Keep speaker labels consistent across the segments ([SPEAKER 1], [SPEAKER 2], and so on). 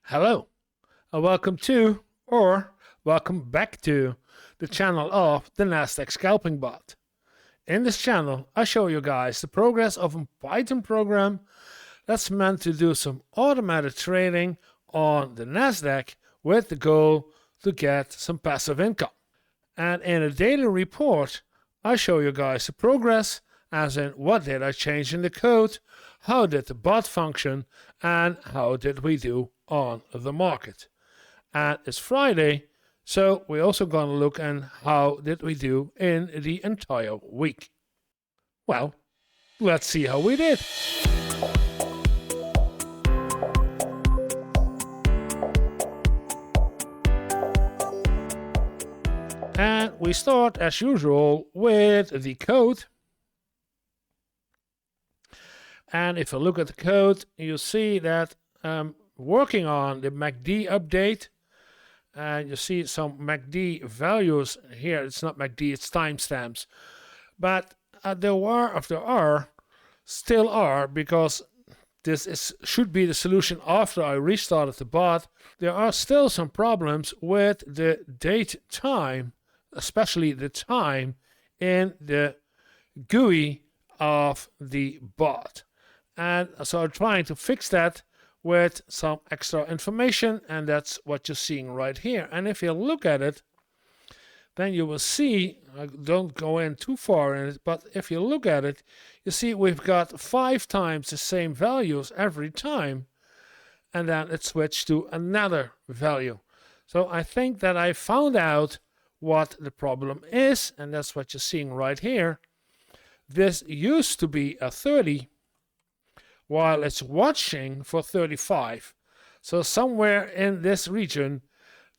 [SPEAKER 1] Hello, and welcome to, or welcome back to, the channel of the Nasdaq scalping bot. In this channel, I show you guys the progress of a Python program that's meant to do some automated trading on the Nasdaq with the goal to get some passive income. And in a daily report, I show you guys the progress, as in what did I change in the code, how did the bot function, and how did we do on the market. And it's Friday, so we're also going to look at how did we do in the entire week. Well, let's see how we did. And we start as usual with the code. And if you look at the code, you see that working on the MACD update, and you see some MACD values here. It's not MACD, it's timestamps. But still are, because this should be the solution after I restarted the bot. There are still some problems with the date time, especially the time in the GUI of the bot. And so I'm trying to fix that with some extra information, and that's what you're seeing right here. And if you look at it, then you will see, I don't go in too far in it, but if you look at it, you see we've got 5 times the same values every time, and then it switched to another value. So I think that I found out what the problem is, and that's what you're seeing right here. This used to be a 30, while it's watching for 35. So somewhere in this region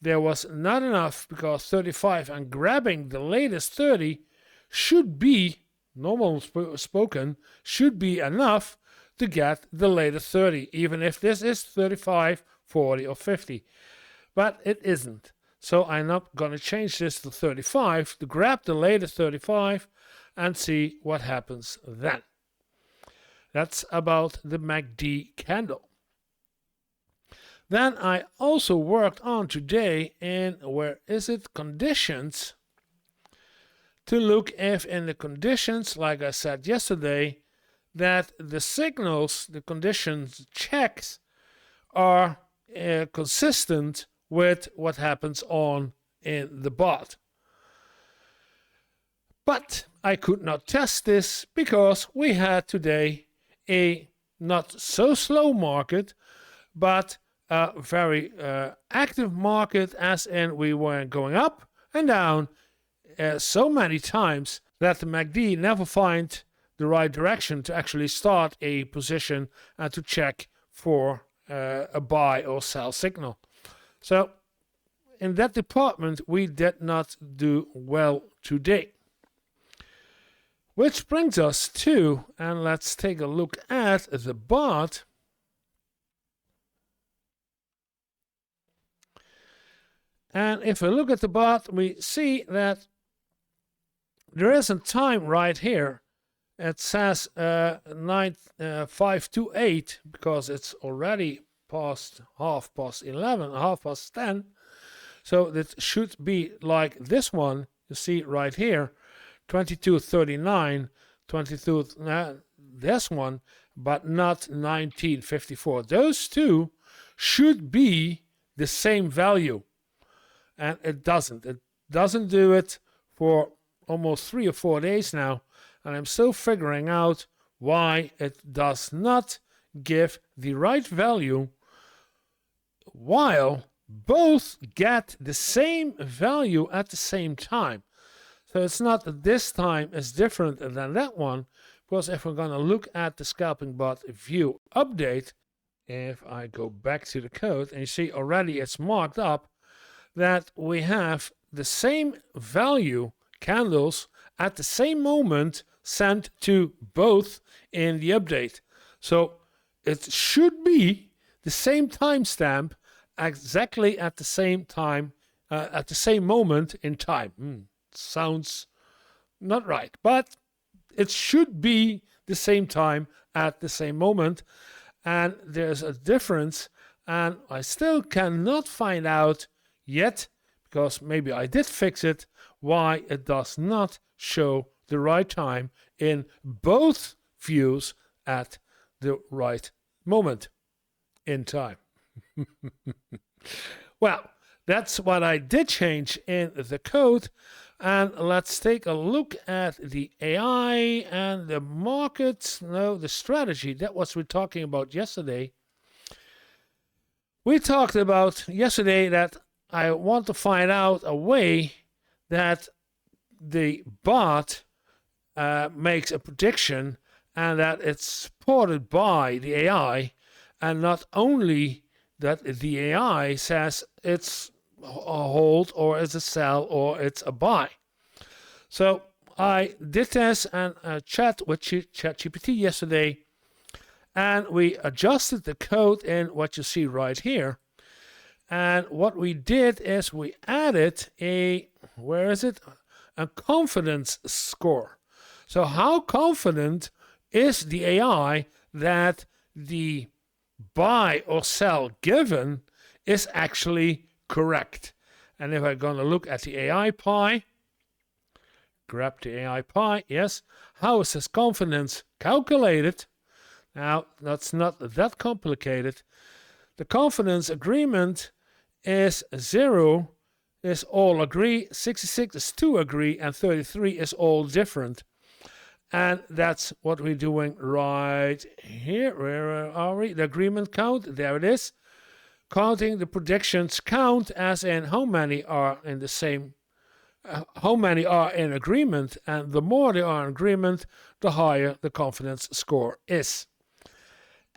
[SPEAKER 1] there was not enough, because 35 and grabbing the latest 30 should be, normal spoken, should be enough to get the latest 30, even if this is 35, 40 or 50. But it isn't. So I'm not going to change this to 35 to grab the latest 35 and see what happens then. That's about the MACD candle. Then I also worked on today in, conditions, to look if in the conditions, like I said yesterday, that the signals, the conditions checks, are consistent with what happens on in the bot. But I could not test this because we had today a not so slow market, but a very active market, as in we were going up and down so many times that the MACD never find the right direction to actually start a position and to check for a buy or sell signal. So in that department we did not do well today. Which brings us to, and let's take a look at the bot. And if we look at the bot, we see that there is a time right here. It says 5:28, because it's already past 11:30, 10:30. So that should be like this one, you see right here. 22:39, this one, but not 19:54. Those two should be the same value, and it doesn't. It doesn't do it for almost 3 or 4 days now, and I'm still figuring out why it does not give the right value while both get the same value at the same time. So it's not that this time is different than that one, because if we're going to look at the scalping bot view update, if I go back to the code, and you see already it's marked up that we have the same value candles at the same moment sent to both in the update. So it should be the same timestamp exactly at the same time, at the same moment in time. Sounds not right, but it should be the same time at the same moment, and there's a difference And I still cannot find out yet, because maybe I did fix it, why it does not show the right time in both views at the right moment in time. Well, that's what I did change in the code. And let's take a look at the AI and the market. No, the strategy. That was we're talking about yesterday. We talked about yesterday that I want to find out a way that the bot makes a prediction and that it's supported by the AI, and not only that the AI says it's a hold or it's a sell or it's a buy. So I did this and chat with ChatGPT yesterday, and we adjusted the code in what you see right here. And what we did is we added a, where is it? A confidence score. So how confident is the AI that the buy or sell given is actually correct? And if I'm going to look at the AI pie, grab the AI pie, yes, how is this confidence calculated? Now, that's not that complicated. The confidence agreement is 0 is all agree, 66 is 2 agree, and 33 is all different. And that's what we're doing right here. Where are we? The agreement count, there it is. Counting the predictions count as in how many are in the same, how many are in agreement. And the more they are in agreement, the higher the confidence score is.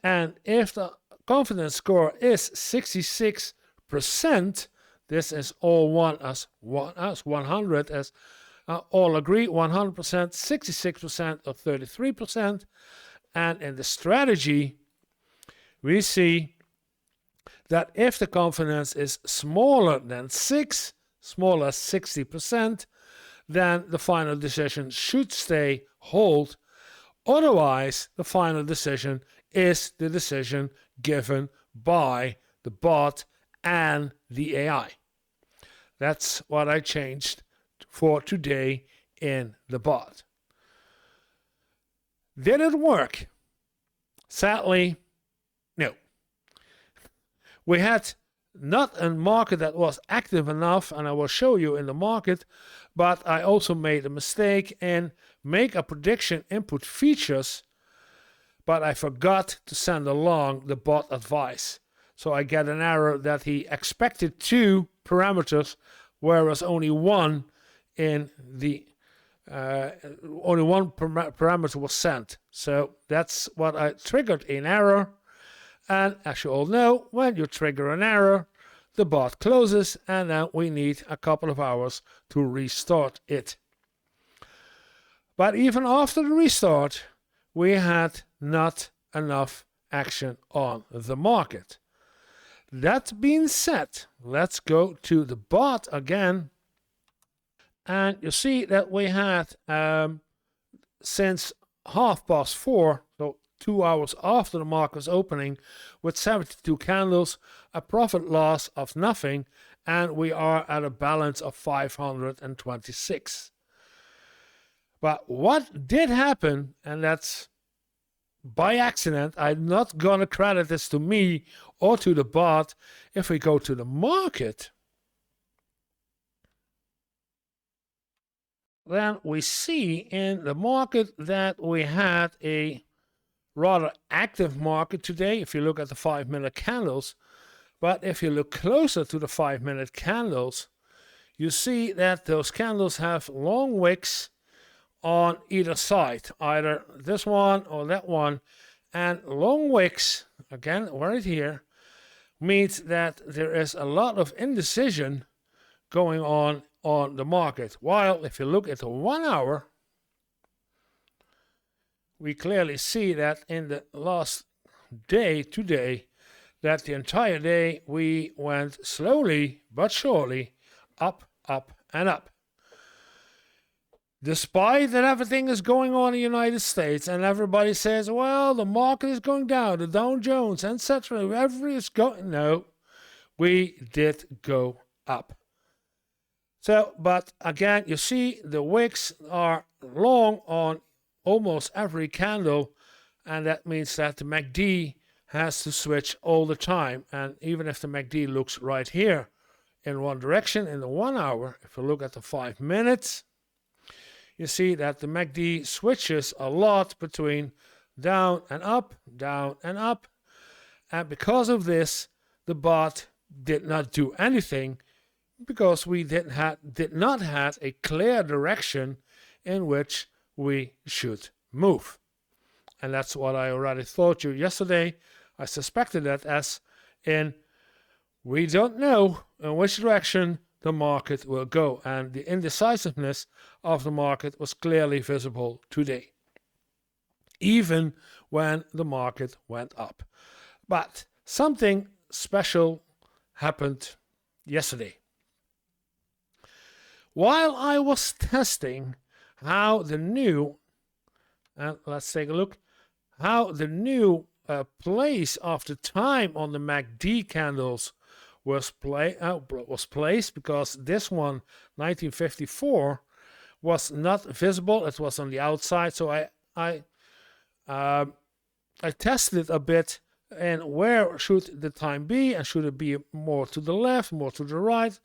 [SPEAKER 1] And if the confidence score is 66%, this is all one as 100 as all agree 100%, 66% or 33%. And in the strategy, we see that if the confidence is smaller than 6, smaller 60%, then the final decision should stay hold. Otherwise, the final decision is the decision given by the bot and the AI. That's what I changed for today in the bot. Did it work? Sadly, no. We had not a market that was active enough, and I will show you in the market, but I also made a mistake in make a prediction input features, but I forgot to send along the bot advice. So I get an error that he expected 2 parameters, whereas only one in the only one parameter was sent. So that's what I triggered in error. And as you all know, when you trigger an error, the bot closes, and then we need a couple of hours to restart it. But even after the restart, we had not enough action on the market. That being said, let's go to the bot again. And you see that we had, since 4:30, so 2 hours after the market's opening, with 72 candles, a profit loss of nothing, and we are at a balance of 526. But what did happen, and that's by accident, I'm not going to credit this to me or to the bot. If we go to the market, then we see in the market that we had a rather active market today, if you look at the 5-minute candles. But if you look closer to the 5-minute candles, you see that those candles have long wicks on either side, either this one or that one. And long wicks, again, right here, means that there is a lot of indecision going on the market. While if you look at the 1 hour, we clearly see that in the last day, today, that the entire day we went slowly but surely up, up, and up. Despite that everything is going on in the United States and everybody says, well, the market is going down, the Dow Jones, etc. Everything is going, no, we did go up. So, but again, you see the wicks are long on almost every candle, and that means that the MACD has to switch all the time. And even if the MACD looks right here in one direction in the 1 hour, if you look at the 5 minutes, you see that the MACD switches a lot between down and up, and because of this, the bot did not do anything, because we did not have a clear direction in which we should move. And that's what I already told you yesterday. I suspected that as in we don't know in which direction the market will go, and the indecisiveness of the market was clearly visible today, even when the market went up. But something special happened yesterday. While I was testing how the new, let's take a look, how the new place of the time on the MACD candles was placed, because this one, 1954, was not visible. It was on the outside, so I tested it a bit, and where should the time be, and should it be more to the left, more to the right?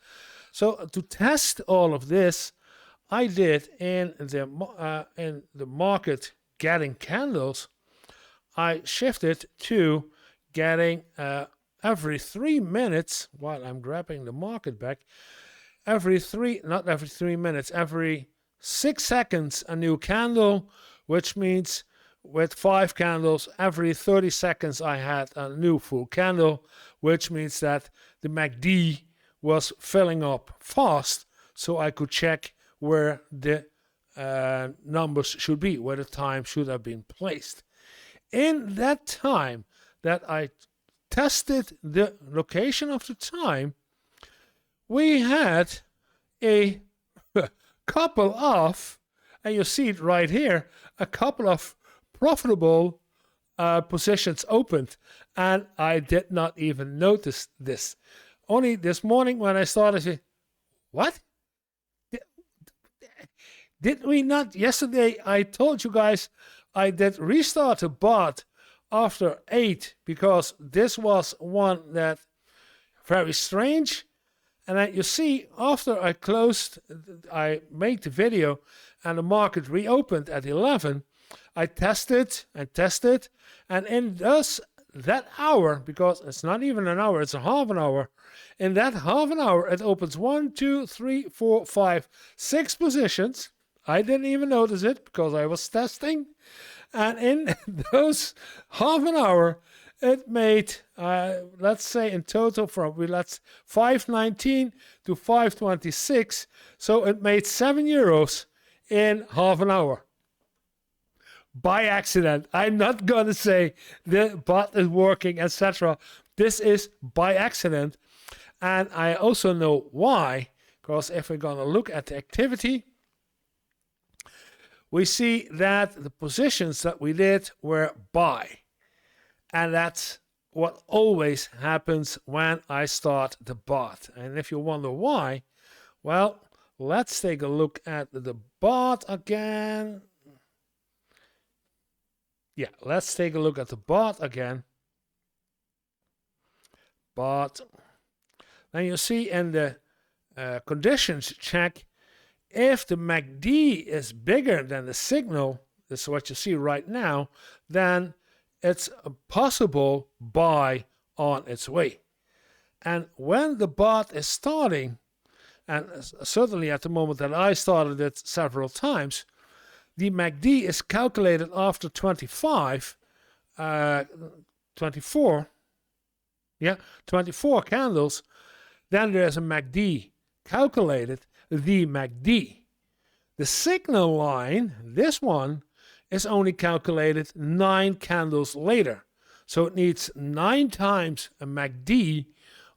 [SPEAKER 1] So to test all of this, I did in the market getting candles, I shifted to getting every 3 minutes, while I'm grabbing the market back, every 6 seconds a new candle, which means with 5 candles, every 30 seconds I had a new full candle, which means that the MACD was filling up fast, so I could check where the numbers should be, where the time should have been placed. In that time that I tested the location of the time, we had a couple of, and you see it right here, a couple of profitable positions opened, and I did not even notice this. Only this morning when I started, what? Did we not? Yesterday I told you guys I did restart the bot after 8, because this was one that very strange. And then you see, after I made the video and the market reopened at 11, I tested and tested, and in that hour, because it's not even an hour, it's a half an hour, in that half an hour it opens 1, 2, 3, 4, 5, 6 positions. I didn't even notice it because I was testing, and in those half an hour it made, let's say in total from 519 to 526, so it made €7 in half an hour. By accident. I'm not going to say the bot is working, etc. This is by accident. And I also know why, because if we're going to look at the activity, we see that the positions that we did were buy. And that's what always happens when I start the bot. And if you wonder why, well, let's take a look at the bot again. Yeah, let's take a look at the bot again. Bot. Then you see in the conditions check, if the MACD is bigger than the signal, this is what you see right now, then it's a possible buy on its way. And when the bot is starting, and certainly at the moment that I started it several times, the MACD is calculated after 24 candles. Then there's a MACD calculated, the MACD. The signal line, this one, is only calculated 9 candles later. So it needs 9 times a MACD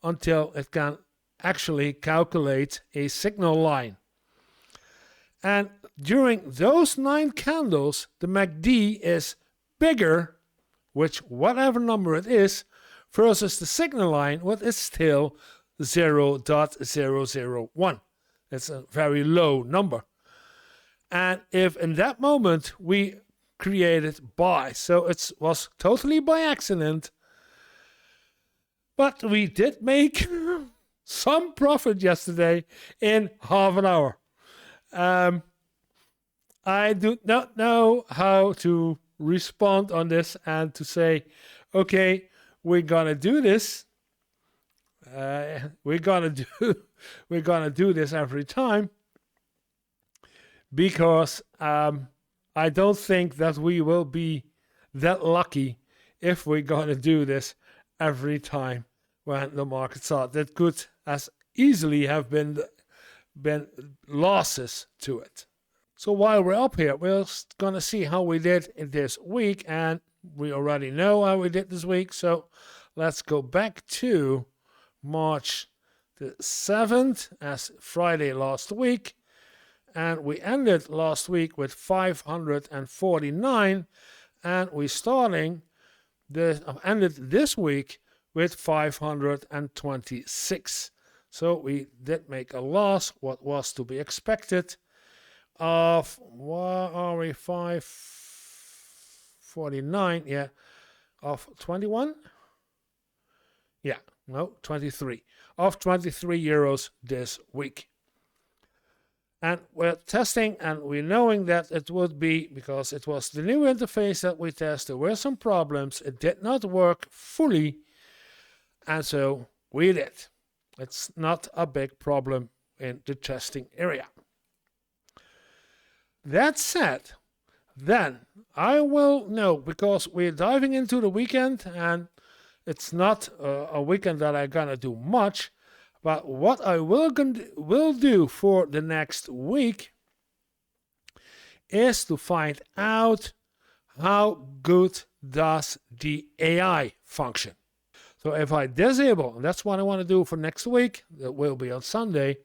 [SPEAKER 1] until it can actually calculate a signal line. And during those 9 candles, the MACD is bigger, which whatever number it is, versus the signal line, what is still 0.001. It's a very low number. And if in that moment we created buy, so it was totally by accident, but we did make some profit yesterday in half an hour. I do not know how to respond on this and to say, okay, we're gonna do this. We're gonna do this every time, because I don't think that we will be that lucky if we're gonna do this every time when the market starts. That could as easily have been losses to it. So while we're up here, we're gonna see how we did in this week, and we already know how we did this week. So let's go back to March the 7th as Friday last week, and we ended last week with 549, and we ended this week with 526. So we did make a loss, what was to be expected, of, what are we, 549, yeah, of 21? Yeah, no, 23, of 23 euros this week. And we're testing, and we're knowing that it would be, because it was the new interface that we tested, there were some problems, it did not work fully, and so we did. It's not a big problem in the testing area. That said, then I will know, because we're diving into the weekend, and it's not a weekend that I'm gonna do much, but what I will do for the next week is to find out how good does the AI function. So if I disable, and that's what I want to do for next week, that will be on Sunday,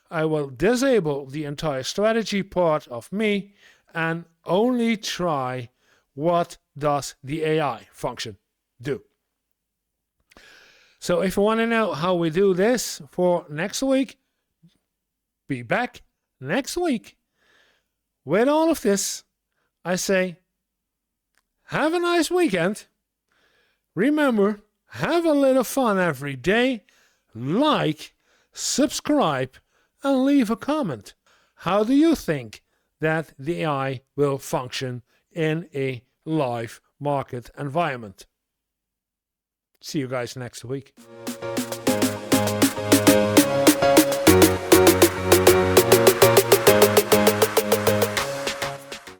[SPEAKER 1] I will disable the entire strategy part of me and only try what does the AI function do. So if you want to know how we do this for next week, be back next week. With all of this, I say, have a nice weekend. Remember, have a little fun every day. Like, subscribe, and leave a comment. How do you think that the AI will function in a live market environment? See you guys next week.